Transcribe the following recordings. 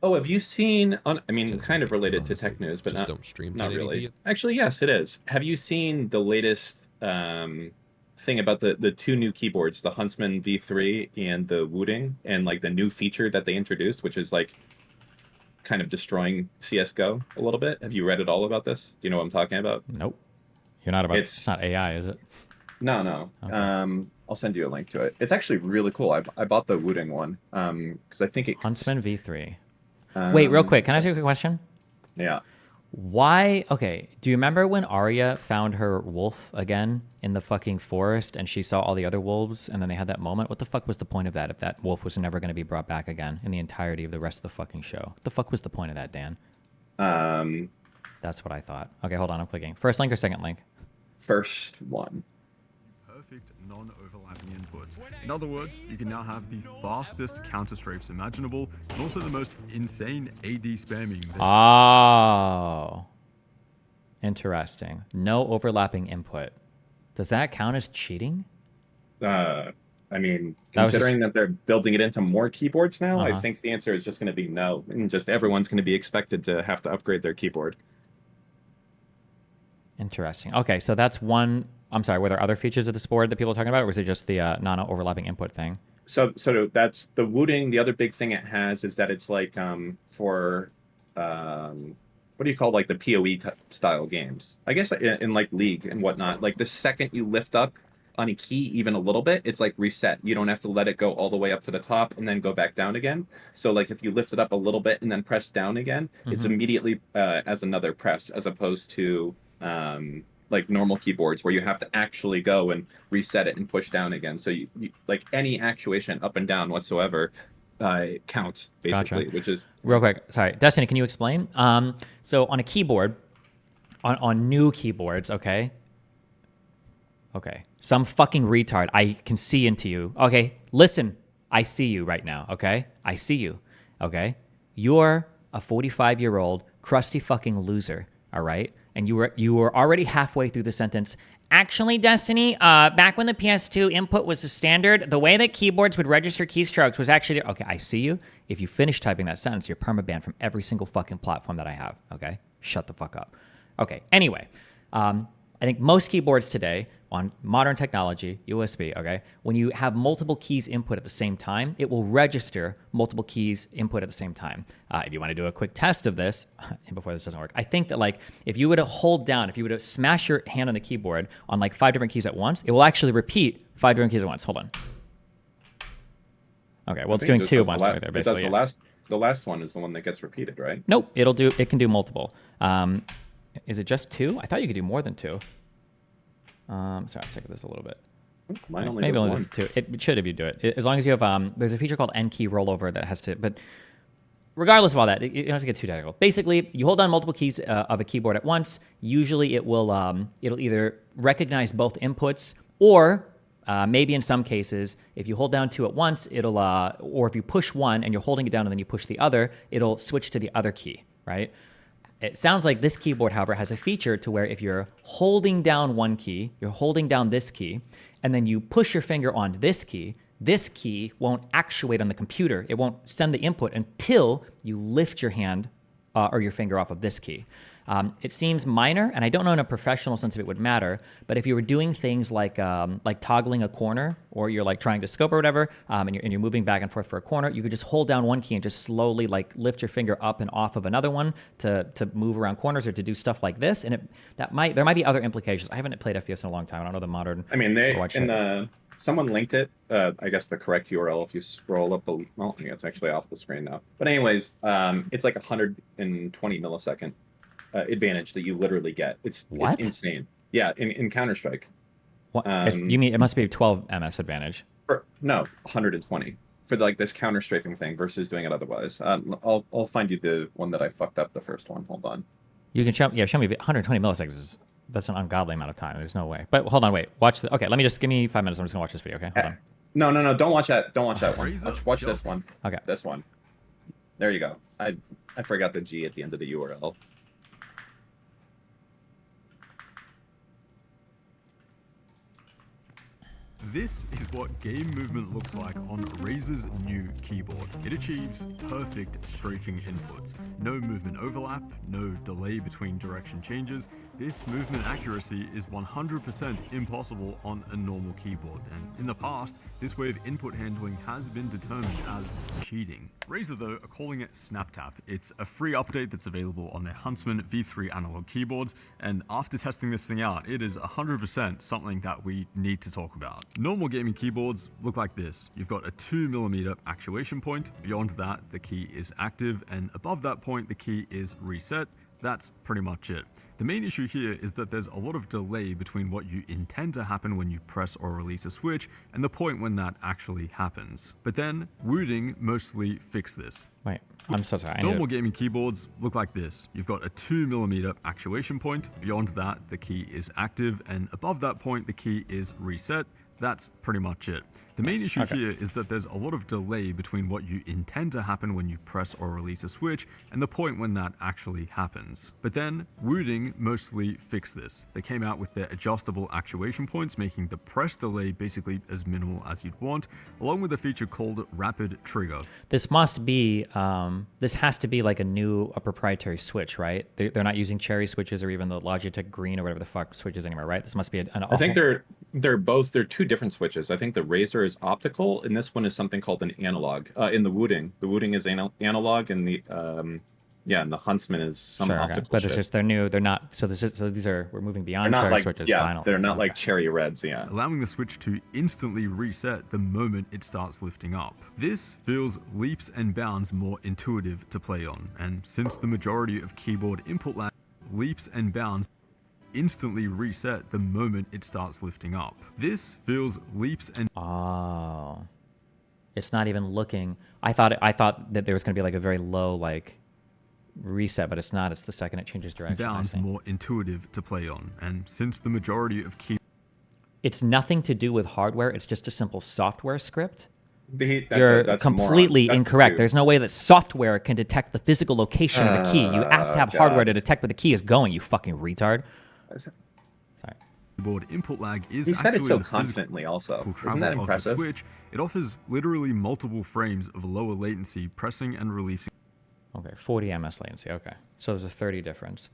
Oh, have you seen on? I mean, To, kind of related to honestly, tech news, but just not don't stream not really. 1080p. Actually, yes, it is. Have you seen the latest thing about the two new keyboards, the Huntsman V3 and the Wooting, and like the new feature that they introduced, which is like kind of destroying CS:GO a little bit? Have you read at all about this? Do you know what I'm talking about? Nope. You're not about. It's It's not AI, is it? no, no. Okay. I'll send you a link to it. It's actually really cool. I bought the Wooting one because I think it's Huntsman V3. Wait, real um quick. Can I ask you a quick question? yeah. Why? Okay. Do you remember when Arya found her wolf again in the fucking forest and she saw all the other wolves and then they had that moment? What the fuck was the point of that if that wolf was never going to be brought back again in the entirety of the rest of the fucking show? What the fuck was the point of that, Dan? Um, That's what I thought. Okay, hold on. I'm clicking. First link or second link? First one. Perfect non-overlapping inputs. In other words, you can now have the fastest counter strafes imaginable and also the most insane AD spamming. Oh. Interesting. No overlapping input. Does that count as cheating? I mean, That was just considering that they're building it into more keyboards now, I uh-huh. think the answer is just going to be no, and just everyone's going to be expected to have to upgrade their keyboard. Interesting. Okay, so that's one. I'm sorry. Were there other features of this board that people are talking about, or was it just the non-overlapping input thing? So that's the Wooting. The other big thing it has is that it's like for what do you call like the PoE style games? I guess in like League and whatnot. Like the second you lift up on a key even a little bit, it's like reset. You don't have to let it go all the way up to the top and then go back down again. So like if you lift it up a little bit and then press down again, it's Mm-hmm. immediately as another press, as opposed to like normal keyboards where you have to actually go and reset it and push down again. So you like any actuation up and down whatsoever counts Gotcha. basically, which is Real quick, sorry, Destiny, can you explain? So on a keyboard, on new keyboards, okay, okay, some fucking retard, I can see into you. Okay, listen, I see you right now. Okay, I see you. Okay, you're a 45-year-old crusty fucking loser. All right, and you were already halfway through the sentence. Actually, Destiny, back when the PS2 input was the standard, the way that keyboards would register keystrokes was actually okay. I see you. If you finish typing that sentence, you're permabanned from every single fucking platform that I have. Okay, shut the fuck up. Okay. Anyway, I think most keyboards today on modern technology, USB, okay, when you have multiple keys input at the same time, it will register multiple keys input at the same time. If you want to do a quick test of this, before this doesn't work, I think that like if you were to hold down, if you were to smash your hand on the keyboard on like 5 different keys at once, it will actually repeat 5 different keys at once. Hold on. Okay, well, I it's think it doing just two at does the once right last. there, It does basically. Yeah. the last one is the one that gets repeated, right? Nope, it can do multiple. Is it just 2? I thought you could do more than 2. Sorry, I'll check this a little bit. Mine only Maybe does only one. does 2. It should if you do it. As long as you have there's a feature called N key rollover that has to. But regardless of all that, you don't have to get too technical. Basically, you hold down multiple keys of a keyboard at once. Usually, it'll either recognize both inputs or maybe in some cases, if you hold down 2 at once, it'll or if you push one and you're holding it down and then you push the other, it'll switch to the other key, right? It sounds like this keyboard, however, has a feature to where if you're holding down one key, you're holding down this key, and then you push your finger on this key won't actuate on the computer. It won't send the input until you lift your hand or your finger off of this key. It seems minor, and I don't know in a professional sense if it would matter, but if you were doing things like toggling a corner, or you're like trying to scope or whatever, and you're moving back and forth for a corner, you could just hold down one key and just slowly like lift your finger up and off of another one to move around corners or to do stuff like this. And there might be other implications. I haven't played FPS in a long time. I don't know the modern I mean, they Overwatch in shit. the someone linked it. I guess the correct URL. If you scroll up, well, yeah, it's actually off the screen now. But anyways, it's like 120 millisecond advantage that you literally get. It's What? insane. Yeah, in Counter Strike. What? You Um, mean it must be 12 ms advantage? no, 120 for like this counter strafing thing versus doing it otherwise. I'll find you the one that I fucked up the first one. Hold on. You can show me 120 milliseconds. That's an ungodly amount of time. There's no way. But hold on, wait. Okay, give me 5 minutes. I'm just gonna watch this video. Okay, hold on. No. Don't watch that. Don't watch that one. Razer Watch this just one. Okay. This one. There you go. I forgot the G at the end of the URL. This is what game movement looks like on Razer's new keyboard. It achieves perfect strafing inputs. No movement overlap, no delay between direction changes. This movement accuracy is 100% impossible on a normal keyboard, and in the past, this way of input handling has been determined as cheating. Razer, though, are calling it SnapTap. It's a free update that's available on their Huntsman V3 analog keyboards, and after testing this thing out, it is 100% something that we need to talk about. Normal gaming keyboards look like this. You've got a 2mm actuation point. Beyond that, the key is active, and above that point, the key is reset. That's pretty much it. The main issue here is that there's a lot of delay between what you intend to happen when you press or release a switch and the point when that actually happens. But then, Wooding mostly fixed this. Wait, I'm so sorry. Normal gaming keyboards look like this. You've got a 2mm actuation point. Beyond that, the key is active, and above that point, the key is reset. That's pretty much it. The main issue here is that there's a lot of delay between what you intend to happen when you press or release a switch and the point when that actually happens. But then, Wooding mostly fixed this. They came out with their adjustable actuation points, making the press delay basically as minimal as you'd want, along with a feature called Rapid Trigger. This must be, this has to be like a proprietary switch, right? They're not using cherry switches or even the Logitech green or whatever the fuck switches anymore, right? This must be I think they're two different switches. I think the Razer is optical, and this one is something called an analog. In the Wooding is analog, and the and the Huntsman is some optical. But shit. it's just they're new. They're not. So we're moving beyond They're not cherry like switches. they're not like cherry reds. Yeah. Allowing the switch to instantly reset the moment it starts lifting up. This feels leaps and bounds more intuitive to play on, and since the majority of keyboard input lag leaps and bounds instantly reset the moment it starts lifting up. This feels leaps and it's not even looking. I thought that there was going to be like a very low like reset, but it's not. It's the second it changes direction. Bounds more intuitive to play on, and since the majority of it's nothing to do with hardware. It's just a simple software script. That's completely incorrect. There's no way that software can detect the physical location of a key. You have to have hardware to detect where the key is going, you fucking retard. Sorry. Keyboard input lag is he said actually it so the confidently also. Isn't that impressive? Of the switch. It offers literally multiple frames of lower latency pressing and releasing. Okay, 40 ms latency. Okay, so there's a 30 difference.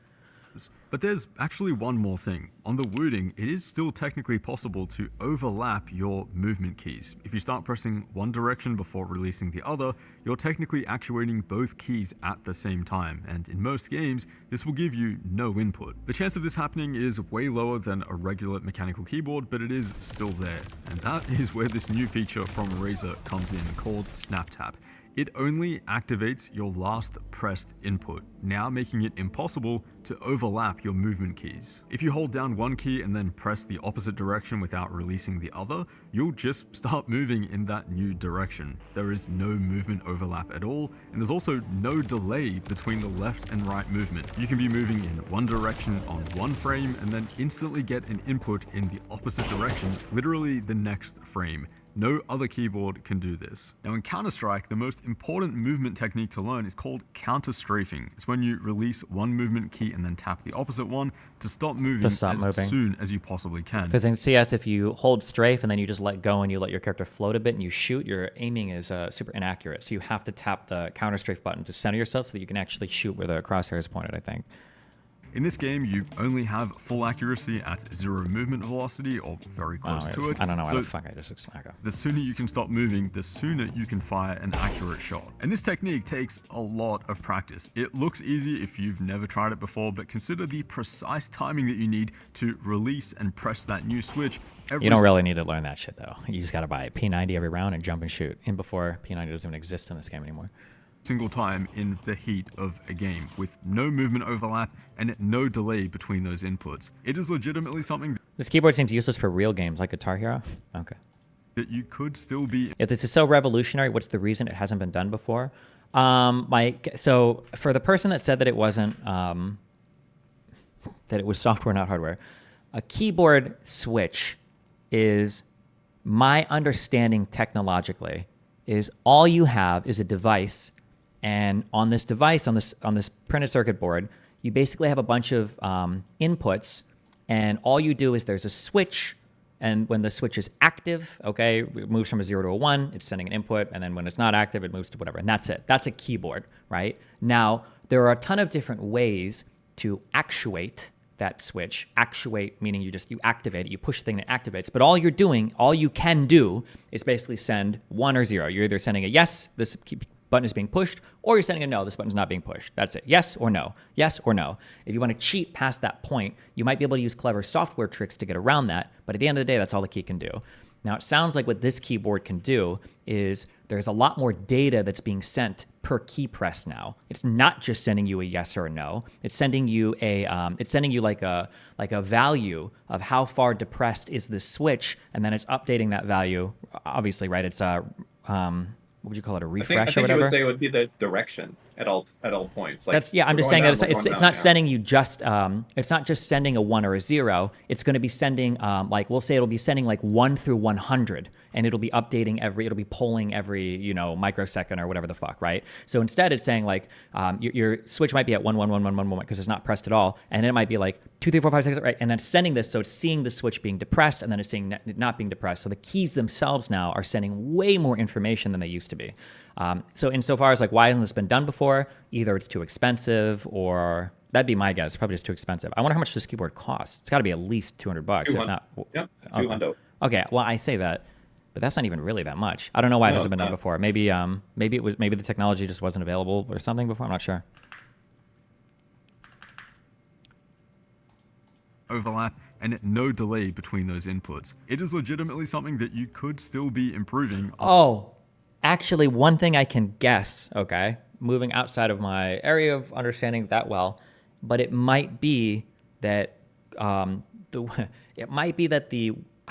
But there's actually one more thing. On the Wooding, it is still technically possible to overlap your movement keys. If you start pressing one direction before releasing the other, you're technically actuating both keys at the same time, and in most games, this will give you no input. The chance of this happening is way lower than a regular mechanical keyboard, but it is still there, and that is where this new feature from Razer comes in, called SnapTap. It only activates your last pressed input, now making it impossible to overlap your movement keys. If you hold down one key and then press the opposite direction without releasing the other, you'll just start moving in that new direction. There is no movement overlap at all, and there's also no delay between the left and right movement. You can be moving in one direction on one frame and then instantly get an input in the opposite direction, literally the next frame. No other keyboard can do this. Now in Counter-Strike, the most important movement technique to learn is called counter-strafing. It's when you release one movement key and then tap the opposite one to stop moving soon as you possibly can. Because in CS, if you hold strafe and then you just let go and you let your character float a bit and you shoot, your aiming is super inaccurate. So you have to tap the counter-strafe button to center yourself so that you can actually shoot where the crosshair is pointed, I think. In this game, you only have full accuracy at 0 movement velocity or very close to it. I don't know why the fuck I just smack up. The sooner you can stop moving, the sooner you can fire an accurate shot. And this technique takes a lot of practice. It looks easy if you've never tried it before, but consider the precise timing that you need to release and press that new switch. You don't really need to learn that shit though. You just gotta buy a P90 every round and jump and shoot. And before, P90 doesn't even exist in this game anymore. Single time in the heat of a game with no movement overlap and no delay between those inputs. It is legitimately something this keyboard seems useless for real games like Guitar Hero. Okay. That you could still be. If this is so revolutionary, what's the reason it hasn't been done before? So for the person that said that it wasn't, that it was software, not hardware, a keyboard switch is, my understanding technologically, is all you have is a device. And on this device, on this printed circuit board, you basically have a bunch of inputs, and all you do is there's a switch And when the switch is active, okay, it moves from a 0 to a 1, it's sending an input, and then when it's not active, it moves to whatever, and that's it. That's a keyboard, right? Now, there are a ton of different ways to actuate that switch. Actuate meaning you activate it, you push the thing that activates. But all you can do is basically send 1 or 0. You're either sending a yes, this button is being pushed, or you're sending a no, this button's not being pushed. That's it. Yes or no. Yes or no. If you want to cheat past that point, you might be able to use clever software tricks to get around that. But at the end of the day, that's all the key can do. Now, it sounds like what this keyboard can do is there's a lot more data that's being sent per key press now. It's not just sending you a yes or a no. It's sending you like a value of how far depressed is this switch, and then it's updating that value. Obviously, right? It's what would you call it? A refresh I think or whatever? you would say it would be the direction at all points. Like, I'm just saying that it's not sending you just it's not just sending a 1 or a 0. It's going to be sending we'll say it'll be sending like 1 through 100, and it'll be updating it'll be polling every microsecond or whatever the fuck, right? So instead it's saying like your switch might be at 1 1 1 1 1 1 because it's not pressed at all, and then it might be like 2 3 4 5 6, right? And then it's sending this, so it's seeing the switch being depressed, and then it's seeing it not being depressed. So the keys themselves now are sending way more information than they used to be. So insofar as like why hasn't this been done before? Either it's too expensive, or that'd be my guess. Probably just too expensive. I wonder how much this keyboard costs. It's got to be at least $200, if not. Yep, $200. Okay, well I say that, but that's not even really that much. I don't know why it hasn't been done before. Maybe maybe the technology just wasn't available or something before. I'm not sure. Overlap and no delay between those inputs. It is legitimately something that you could still be improving. Oh, actually, one thing I can guess, okay, moving outside of my area of understanding that well, but it might be that I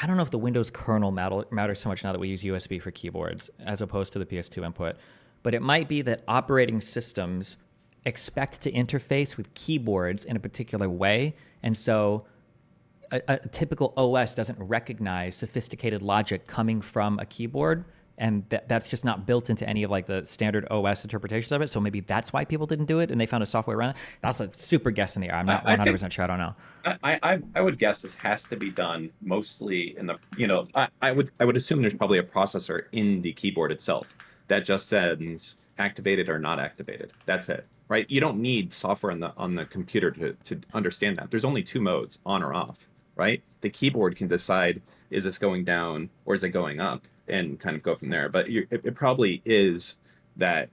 don't know if the Windows kernel matters so much now that we use USB for keyboards as opposed to the PS2 input, but it might be that operating systems expect to interface with keyboards in a particular way, and so a typical OS doesn't recognize sophisticated logic coming from a keyboard, and that's just not built into any of like the standard OS interpretations of it. So maybe that's why people didn't do it, and they found a software around it. That's a super guess in the air. I'm not 100% sure. I don't know. I would guess this has to be done mostly in the I would assume there's probably a processor in the keyboard itself that just sends activated or not activated. That's it, right? You don't need software on the computer to understand that. There's only 2 modes, on or off, right? The keyboard can decide, is this going down or is it going up, and kind of go from there. But it probably is that.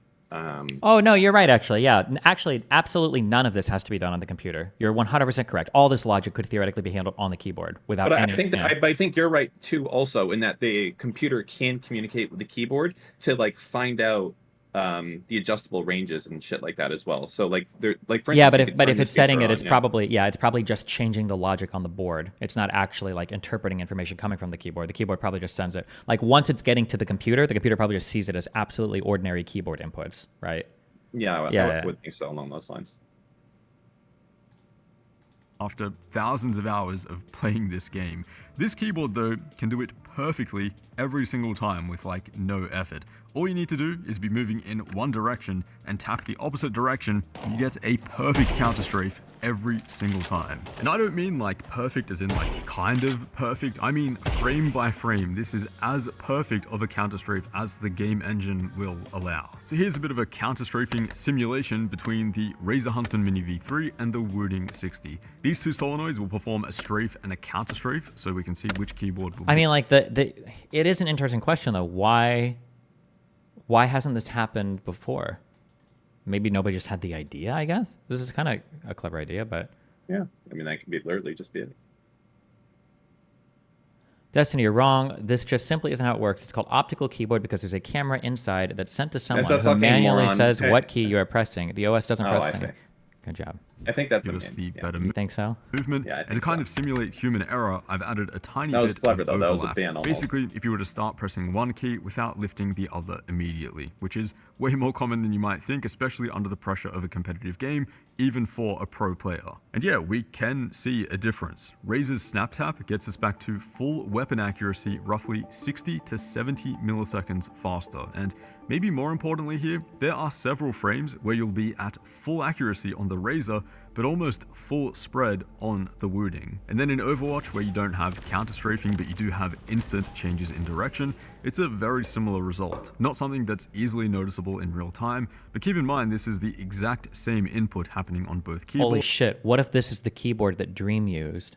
Oh, no, you're right, actually. Yeah, actually, absolutely none of this has to be done on the computer. You're 100% correct. All this logic could theoretically be handled on the keyboard without But any... I think you're right, too, also, in that the computer can communicate with the keyboard to, like, find out the adjustable ranges and shit like that as well. So like for instance, yeah, but if it's setting it, it's probably just changing the logic on the board. It's not actually like interpreting information coming from the keyboard. The keyboard probably just sends it. Like once it's getting to the computer probably just sees it as absolutely ordinary keyboard inputs, right? Yeah, I would think so along those lines. After thousands of hours of playing this game, this keyboard though can do it perfectly every single time with like no effort. All you need to do is be moving in one direction and tap the opposite direction, and you get a perfect counter strafe every single time. And I don't mean like perfect as in like kind of perfect, I mean frame by frame. This is as perfect of a counter strafe as the game engine will allow. So here's a bit of a counter strafing simulation between the Razer Huntsman Mini V3 and the Wooting 60. These 2 solenoids will perform a strafe and a counter strafe, so we can see which keyboard will I mean, like it is an interesting question though. Why hasn't this happened before? Maybe nobody just had the idea, I guess. This is kind of a clever idea, but... Yeah, I mean, that could be literally just be it. Destiny, you're wrong. This just simply isn't how it works. It's called optical keyboard because there's a camera inside that's sent to someone who manually says what key you are pressing. The OS doesn't press anything. Good job. I think that's better You think so? movement. Yeah, and to kind of simulate human error, I've added a tiny bit That was clever, of though. That was a overlap. ban almost. Basically, if you were to start pressing one key without lifting the other immediately, which is way more common than you might think, especially under the pressure of a competitive game, even for a pro player. And yeah, we can see a difference. Razer's snap tap gets us back to full weapon accuracy roughly 60 to 70 milliseconds faster, and Maybe more importantly here, there are several frames where you'll be at full accuracy on the Razer, but almost full spread on the Wooding. And then in Overwatch, where you don't have counter strafing, but you do have instant changes in direction, it's a very similar result. Not something that's easily noticeable in real time, but keep in mind this is the exact same input happening on both keyboards. Holy shit, what if this is the keyboard that Dream used?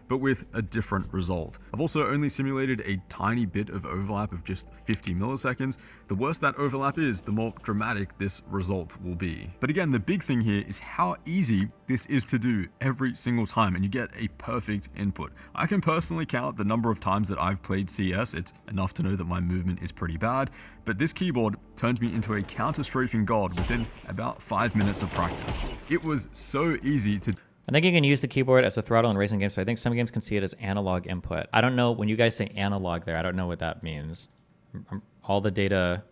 But with a different result. I've also only simulated a tiny bit of overlap of just 50 milliseconds. The worse that overlap is, the more dramatic this result will be. But again, the big thing here is how easy this is to do every single time, and you get a perfect input. I can personally count the number of times that I've played CS. It's enough to know that my movement is pretty bad, but this keyboard turned me into a counter-strafing god within about 5 minutes of practice. It was so easy to... I think you can use the keyboard as a throttle in racing games, so I think some games can see it as analog input. I don't know, when you guys say analog there, I don't know what that means. All the data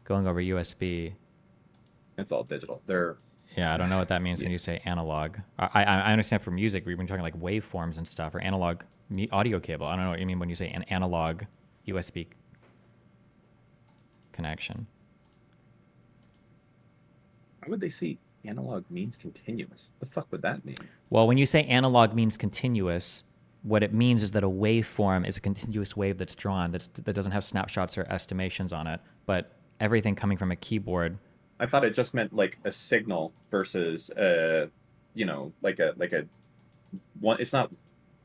going over USB. It's all digital. Yeah, I don't know what that means when you say analog. I understand for music, when you're talking like waveforms and stuff, or analog audio cable. I don't know what you mean when you say an analog USB connection. Why would they see analog means continuous? The fuck would that mean? Well, when you say analog means continuous, what it means is that a waveform is a continuous wave that's drawn, that doesn't have snapshots or estimations on it, but everything coming from a keyboard. I thought it just meant like a signal versus like a one. It's not.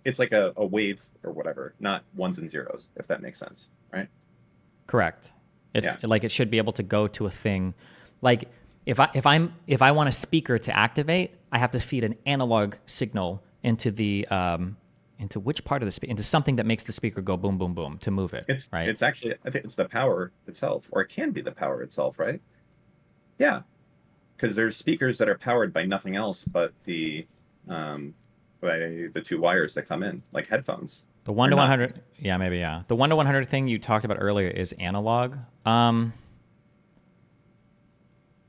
It's like a wave or whatever, not ones and zeros, if that makes sense, right? Correct. It's like it should be able to go to a thing, like. If I want a speaker to activate, I have to feed an analog signal into the into which part of the speaker, into something that makes the speaker go boom boom boom to move it. Right. It's actually, I think it's the power itself, or it can be the power itself, right? Yeah, because there's speakers that are powered by nothing else but by the two wires that come in, like headphones. The 1 to 100, yeah, maybe, yeah. The 1 to 100 thing you talked about earlier is analog.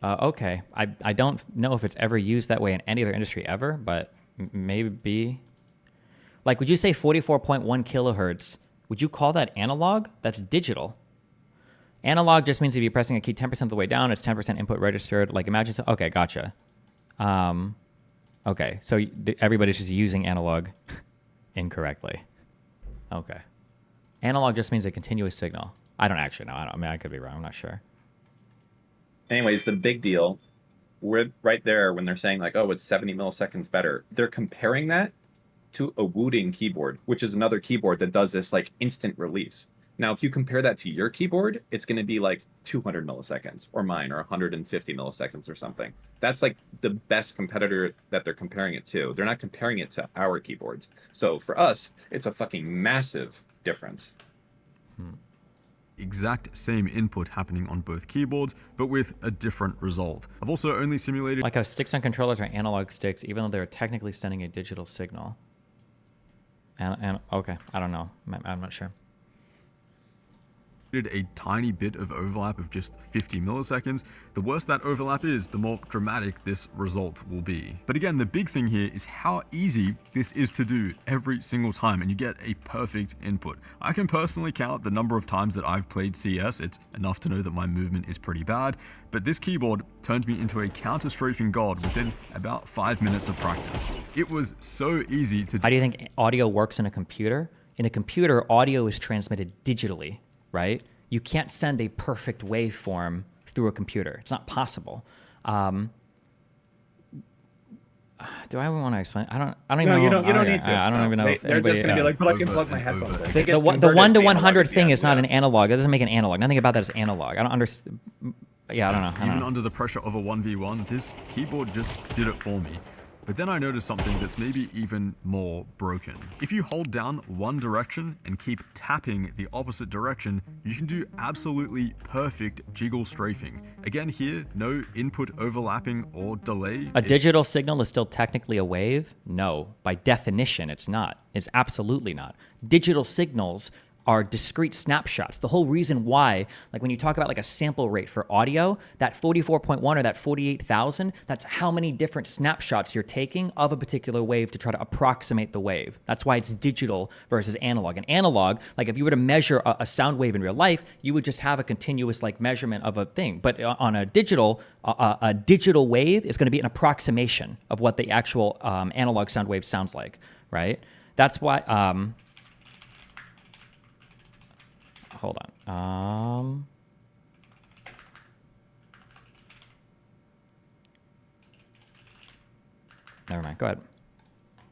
Okay, I don't know if it's ever used that way in any other industry ever, but maybe. Like, would you say 44.1 kilohertz? Would you call that analog? That's digital. Analog just means if you're pressing a key 10% of the way down, it's 10% input registered. Like, imagine, okay, gotcha. Okay, so everybody's just using analog incorrectly. Okay. Analog just means a continuous signal. I don't actually know. I mean, I could be wrong. I'm not sure. Anyways, the big deal, we're right there when they're saying like, oh, it's 70 milliseconds better. They're comparing that to a Wooding keyboard, which is another keyboard that does this like instant release. Now, if you compare that to your keyboard, it's going to be like 200 milliseconds, or mine, or 150 milliseconds or something. That's like the best competitor that they're comparing it to. They're not comparing it to our keyboards. So for us, it's a fucking massive difference. Exact same input happening on both keyboards, but with a different result. I've also only simulated like how sticks on controllers are analog sticks, even though they're technically sending a digital signal. And okay, I don't know. I'm not sure. A tiny bit of overlap of just 50 milliseconds. The worse that overlap is, the more dramatic this result will be. But again, the big thing here is how easy this is to do every single time, and you get a perfect input. I can personally count the number of times that I've played CS. It's enough to know that my movement is pretty bad, but this keyboard turned me into a counter-strafing god within about 5 minutes of practice. It was so easy to do. How do you think audio works in a computer? In a computer, audio is transmitted digitally, right? You can't send a perfect waveform through a computer. It's not possible. Do I want to explain? I don't even know. You don't need to. I don't even know if they're anybody, just going to be like, but I can plug my headphones in. The 1 to 100 thing is not an analog. That doesn't make an analog. Nothing about that is analog. I don't understand. Yeah, I don't know. Even under the pressure of a 1v1, this keyboard just did it for me. But then I noticed something that's maybe even more broken. If you hold down one direction and keep tapping the opposite direction, you can do absolutely perfect jiggle strafing. Again here, no input overlapping or delay. A digital signal is still technically a wave? No, by definition it's not. It's absolutely not. Digital signals are discrete snapshots. The whole reason why, like when you talk about like a sample rate for audio, that 44.1 or that 48,000, that's how many different snapshots you're taking of a particular wave to try to approximate the wave. That's why it's digital versus analog. And analog, like if you were to measure a sound wave in real life, you would just have a continuous like measurement of a thing. But on a digital wave is going to be an approximation of what the actual analog sound wave sounds like, right? That's why. Hold on. Never mind. Go ahead.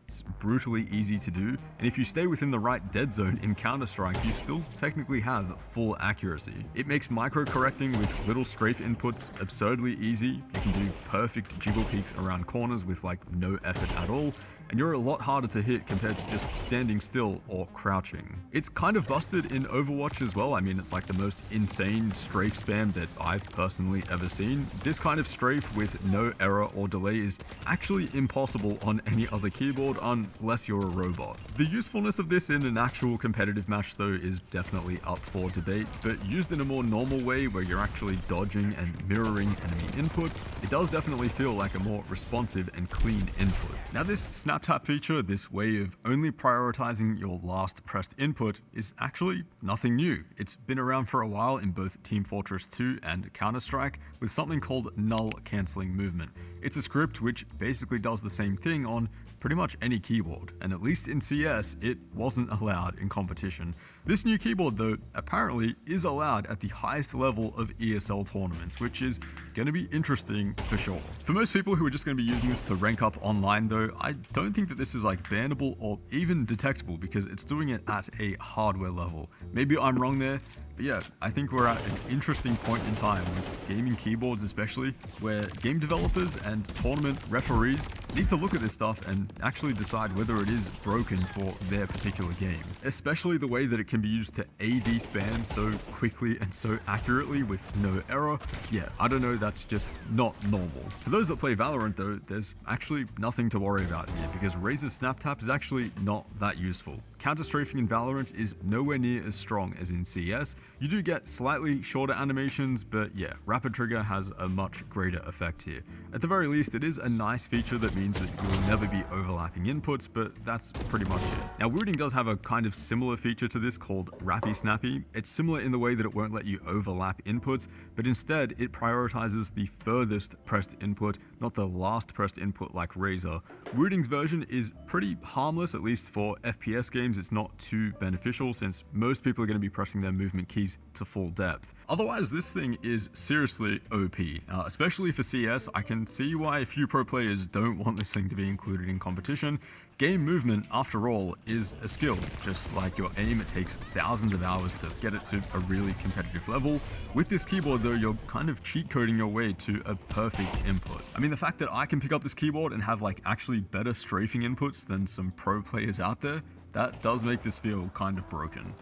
It's brutally easy to do, and if you stay within the right dead zone in Counter-Strike, you still technically have full accuracy. It makes micro-correcting with little strafe inputs absurdly easy. You can do perfect jiggle peaks around corners with like no effort at all, and you're a lot harder to hit compared to just standing still or crouching. It's kind of busted in Overwatch as well. I mean, it's like the most insane strafe spam that I've personally ever seen. This kind of strafe with no error or delay is actually impossible on any other keyboard unless you're a robot. The usefulness of this in an actual competitive match though is definitely up for debate, but used in a more normal way where you're actually dodging and mirroring enemy input, it does definitely feel like a more responsive and clean input. Now this snap tap feature, this way of only prioritizing your last pressed input, is actually nothing new. It's been around for a while in both Team Fortress 2 and Counter-Strike with something called null cancelling movement. It's a script which basically does the same thing on pretty much any keyboard, and at least in CS, it wasn't allowed in competition. This new keyboard though, apparently is allowed at the highest level of ESL tournaments, which is going to be interesting for sure. For most people who are just going to be using this to rank up online though, I don't think that this is like bannable or even detectable because it's doing it at a hardware level. Maybe I'm wrong there, but yeah, I think we're at an interesting point in time with gaming keyboards especially, where game developers and tournament referees need to look at this stuff and actually decide whether it is broken for their particular game. Especially the way that it can be used to AD spam so quickly and so accurately with no error. Yeah, I don't know, that's just not normal. For those that play Valorant though, there's actually nothing to worry about here because Razer's snap tap is actually not that useful. Counter-strafing in Valorant is nowhere near as strong as in CS. You do get slightly shorter animations, but yeah, rapid trigger has a much greater effect here. At the very least, it is a nice feature that means that you will never be overlapping inputs, but that's pretty much it. Now, Wooting does have a kind of similar feature to this called Rappy Snappy. It's similar in the way that it won't let you overlap inputs, but instead it prioritizes the furthest pressed input, not the last pressed input like Razer. Wooting's version is pretty harmless, at least for FPS games. It's not too beneficial since most people are going to be pressing their movement keys to full depth. Otherwise, this thing is seriously OP, especially for CS. I can see why a few pro players don't want this thing to be included in competition. Game movement, after all, is a skill. Just like your aim, it takes thousands of hours to get it to a really competitive level. With this keyboard though, you're kind of cheat coding your way to a perfect input. I mean, the fact that I can pick up this keyboard and have like actually better strafing inputs than some pro players out there, that does make this feel kind of broken.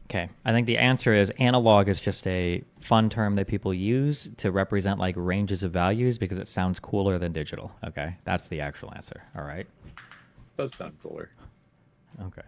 Okay, I think the answer is analog is just a fun term that people use to represent like ranges of values because it sounds cooler than digital. Okay, that's the actual answer. All right. Does sound cooler. Okay.